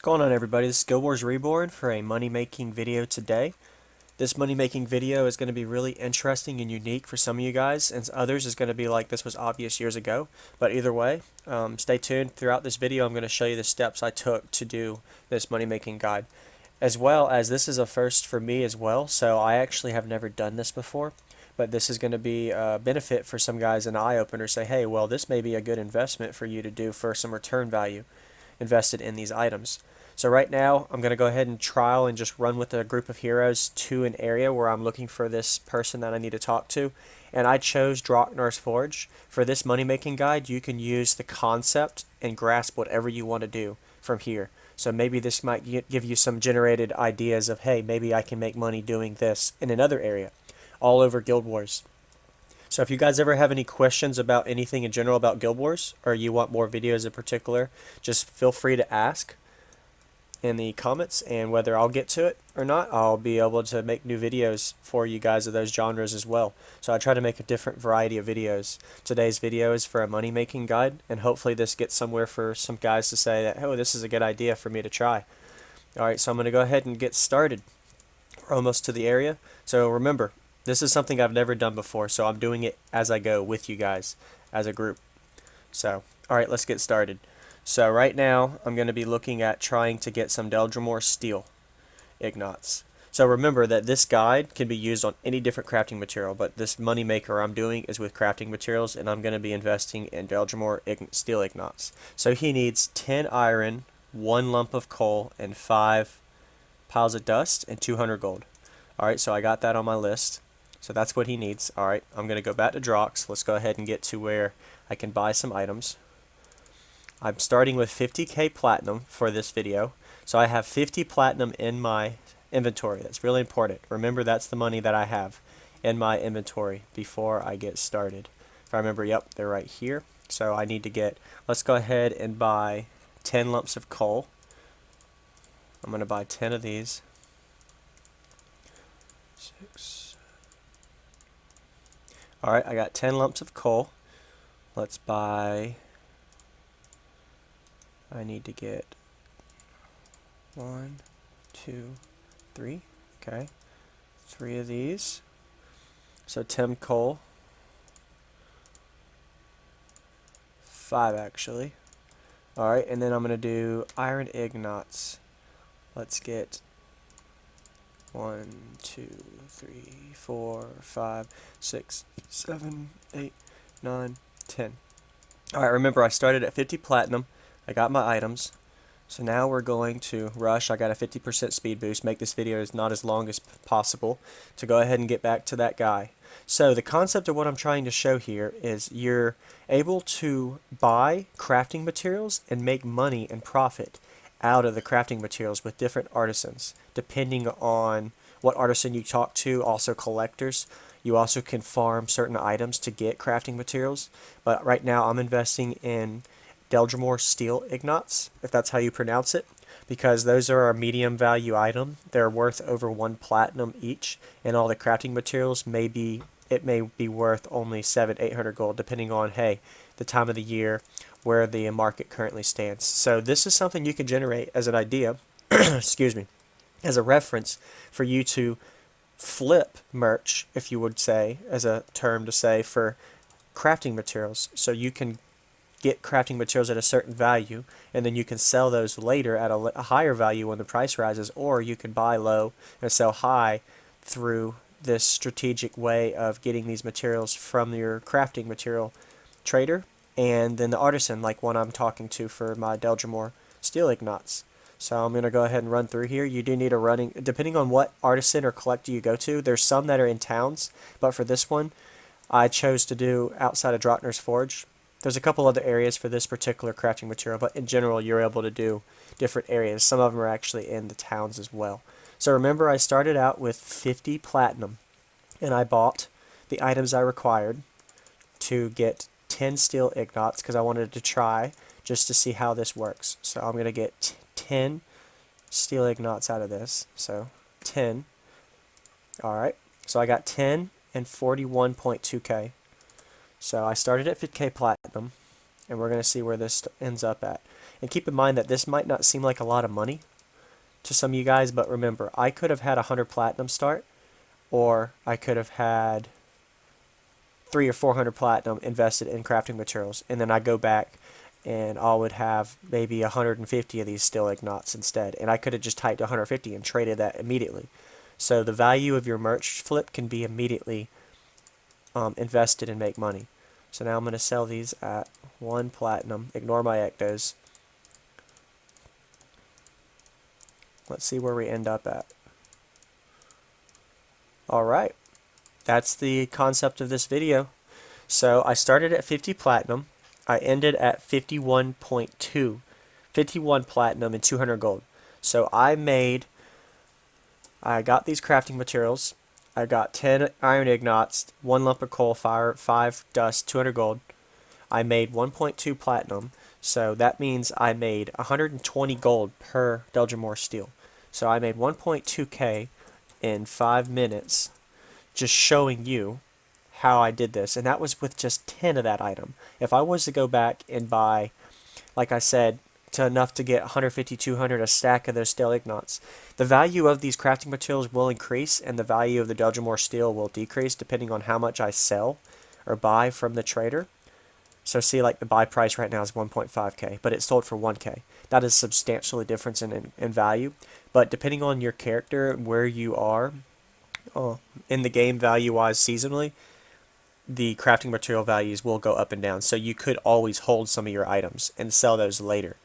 What's going on, everybody? This is GWReborn for a money-making video today. This money-making video is going to be really interesting and unique for some of you guys, and others is going to be like this was obvious years ago. But either way, stay tuned. Throughout this video, I'm going to show you the steps I took to do this money-making guide. As well as this is a first for me as well, so I actually have never done this before. But this is going to be a benefit for some guys, an eye-opener. Say, hey, well, this may be a good investment for you to do for some return value invested in these items. So right now I'm going to go ahead and trial and just run with a group of heroes to an area where I'm looking for this person that I need to talk to, and I chose Draknar's Forge. For this money making guide, you can use the concept and grasp whatever you want to do from here. So maybe this might give you some generated ideas of, hey, maybe I can make money doing this in another area all over Guild Wars. So if you guys ever have any questions about anything in general about Guild Wars, or you want more videos in particular, just feel free to ask in the comments, and whether I'll get to it or not, I'll be able to make new videos for you guys of those genres as well. So I try to make a different variety of videos. Today's video is for a money making guide, and hopefully this gets somewhere for some guys to say that, oh, this is a good idea for me to try. Alright, so I'm going to go ahead and get started. We're almost to the area. So remember, this is something I've never done before, so I'm doing it as I go with you guys as a group. So, alright, let's get started. So right now, I'm going to be looking at trying to get some LGiT steel ignats. So remember that this guide can be used on any different crafting material, but this money maker I'm doing is with crafting materials, and I'm going to be investing in LGiT steel ignats. So he needs 10 iron, 1 lump of coal, and 5 piles of dust, and 200 gold. Alright, so I got that on my list. So that's what he needs. Alright, I'm going to go back to Drox. Let's go ahead and get to where I can buy some items. I'm starting with 50k platinum for this video. So I have 50 platinum in my inventory. That's really important. Remember, that's the money that I have in my inventory before I get started. If I remember, yep, they're right here. So I need to get, let's go ahead and buy 10 lumps of coal. I'm going to buy 10 of these. 6. Alright, I got 10 lumps of coal. Let's buy, I need to get 1, 2, 3. Okay, 3 of these. So 10 coal. 5 actually. Alright, and then I'm going to do iron ignats. Let's get 1, 2, 3, 4, 5, 6, 7, 8, 9, 10. Alright, remember I started at 50 platinum. I got my items. So now we're going to rush. I got a 50% speed boost, make this video not as long as possible, to go ahead and get back to that guy. So the concept of what I'm trying to show here is you're able to buy crafting materials and make money and profit out of the crafting materials with different artisans, depending on what artisan you talk to. Also collectors. You also can farm certain items to get crafting materials. But right now I'm investing in LGiT steel ignats, if that's how you pronounce it, because those are a medium value item. They're worth over 1 platinum each, and all the crafting materials may be worth only 700-800 gold, depending on, hey, the time of the year, where the market currently stands. So this is something you can generate as an idea, excuse me, as a reference for you to flip merch, if you would say, as a term to say, for crafting materials. So you can get crafting materials at a certain value, and then you can sell those later at a higher value when the price rises, or you can buy low and sell high through this strategic way of getting these materials from your crafting material trader and then the artisan, like one I'm talking to for my LGiT steel ignats. So I'm going to go ahead and run through here. You do need a running, depending on what artisan or collector you go to. There's some that are in towns, but for this one I chose to do outside of Draknar's Forge. There's a couple other areas for this particular crafting material, but in general you're able to do different areas. Some of them are actually in the towns as well. So remember, I started out with 50 platinum, and I bought the items I required to get 10 steel ignats because I wanted to try just to see how this works. So I'm going to get 10 steel ignats out of this. So 10. Alright, so I got 10 and 41.2k. So I started at 50k platinum, and we're going to see where this ends up at. And keep in mind that this might not seem like a lot of money to some of you guys, but remember, I could have had 100 platinum start, or I could have had 300 or 400 platinum invested in crafting materials, and then I go back and I would have maybe 150 of these steel ignites instead, and I could have just typed 150 and traded that immediately. So the value of your merch flip can be immediately invested and make money. So now I'm going to sell these at 1 platinum. Ignore my ectos. Let's see where we end up at. Alright, that's the concept of this video. So I started at 50 platinum. I ended at 51.2. 51 platinum and 200 gold. So I got these crafting materials. I got 10 iron ignites, 1 lump of coal fire, 5 dust, 200 gold. I made 1.2 platinum. So that means I made 120 gold per LGiT steel. So I made 1.2k in 5 minutes just showing you how I did this, and that was with just 10 of that item. If I was to go back and buy, like I said, to enough to get 150, 200, a stack of those steel ignites, the value of these crafting materials will increase and the value of the LGiT steel will decrease depending on how much I sell or buy from the trader. So see, like the buy price right now is 1.5k, but it sold for 1k. That is substantially difference in value. But depending on your character, where you are in the game value-wise seasonally, the crafting material values will go up and down. So you could always hold some of your items and sell those later.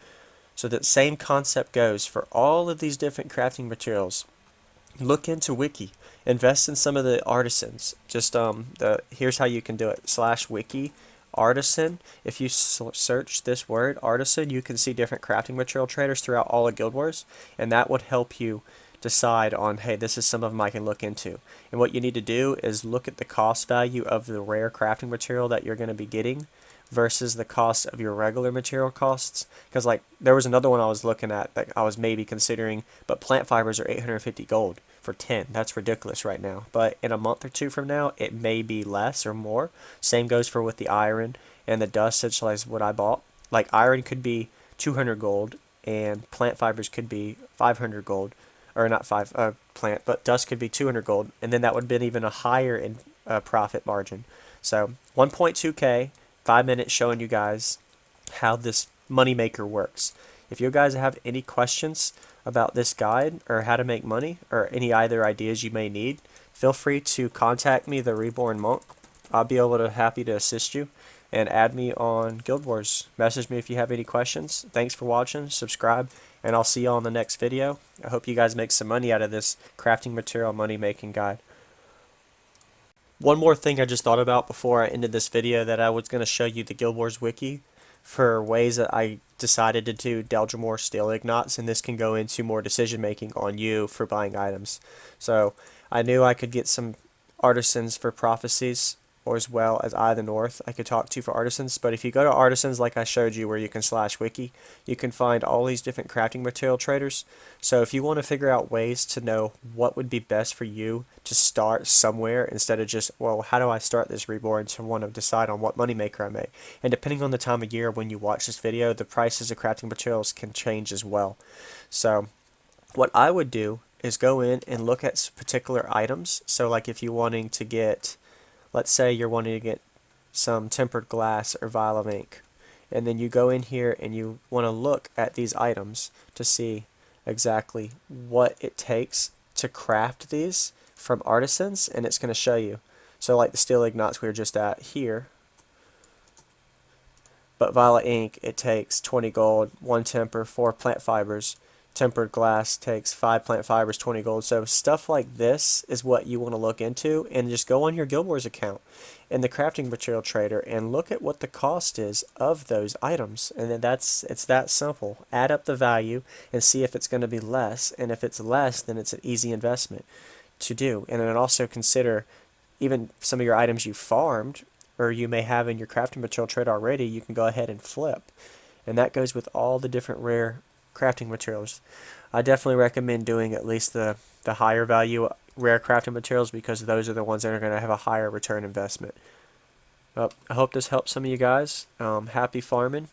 So that same concept goes for all of these different crafting materials. Look into Wiki. Invest in some of the artisans. Just here's how you can do it. /wiki artisan. If you search this word artisan, you can see different crafting material traders throughout all of Guild Wars, and that would help you decide on, hey, this is some of them I can look into. And what you need to do is look at the cost value of the rare crafting material that you're going to be getting versus the cost of your regular material costs. Because like there was another one I was looking at that I was maybe considering, but plant fibers are 850 gold for 10. That's ridiculous right now. But in a month or two from now, it may be less or more. Same goes for with the iron and the dust, such as what I bought. Like iron could be 200 gold and plant fibers could be 500 gold. Or not plant, but dust could be 200 gold, and then that would have been even a higher in profit margin. So 1.2k, 5 minutes showing you guys how this moneymaker works. If you guys have any questions about this guide or how to make money or any other ideas you may need, feel free to contact me, the Reborn Monk. I'll be happy to assist you, and add me on Guild Wars. Message me if you have any questions. Thanks for watching. Subscribe, and I'll see you all in the next video. I hope you guys make some money out of this crafting material money making guide. One more thing I just thought about before I ended this video, that I was going to show you the Guild Wars wiki for ways that I decided to do LGiT steel ignites, and this can go into more decision making on you for buying items. So I knew I could get some artisans for prophecies, or as well as Eye of the North I could talk to for artisans. But if you go to artisans like I showed you, where you can /wiki, you can find all these different crafting material traders. So if you want to figure out ways to know what would be best for you to start somewhere, instead of just, well, how do I start this Reborn, to want to decide on what moneymaker I make. And depending on the time of year when you watch this video, the prices of crafting materials can change as well. So what I would do is go in and look at particular items. So like if you're wanting to get, let's say you're wanting to get some tempered glass or vial of ink, and then you go in here and you want to look at these items to see exactly what it takes to craft these from artisans, and it's going to show you. So like the steel ignites we were just at here, but vial of ink, it takes 20 gold, 1 temper, 4 plant fibers. Tempered glass takes 5 plant fibers, 20 gold. So stuff like this is what you want to look into, and just go on your Guild Wars account in the crafting material trader and look at what the cost is of those items. And then it's that simple. Add up the value and see if it's going to be less, and if it's less, then it's an easy investment to do. And then also consider even some of your items you farmed or you may have in your crafting material trader already, you can go ahead and flip. And that goes with all the different rare crafting materials. I definitely recommend doing at least the higher value rare crafting materials, because those are the ones that are going to have a higher return investment. I hope this helps some of you guys. Happy farming,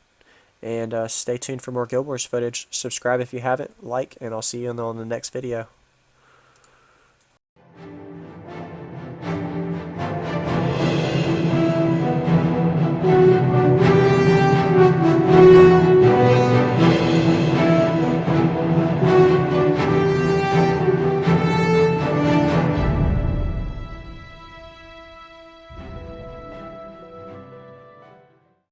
and stay tuned for more Guild Wars footage. Subscribe if you haven't, like, and I'll see you on the next video.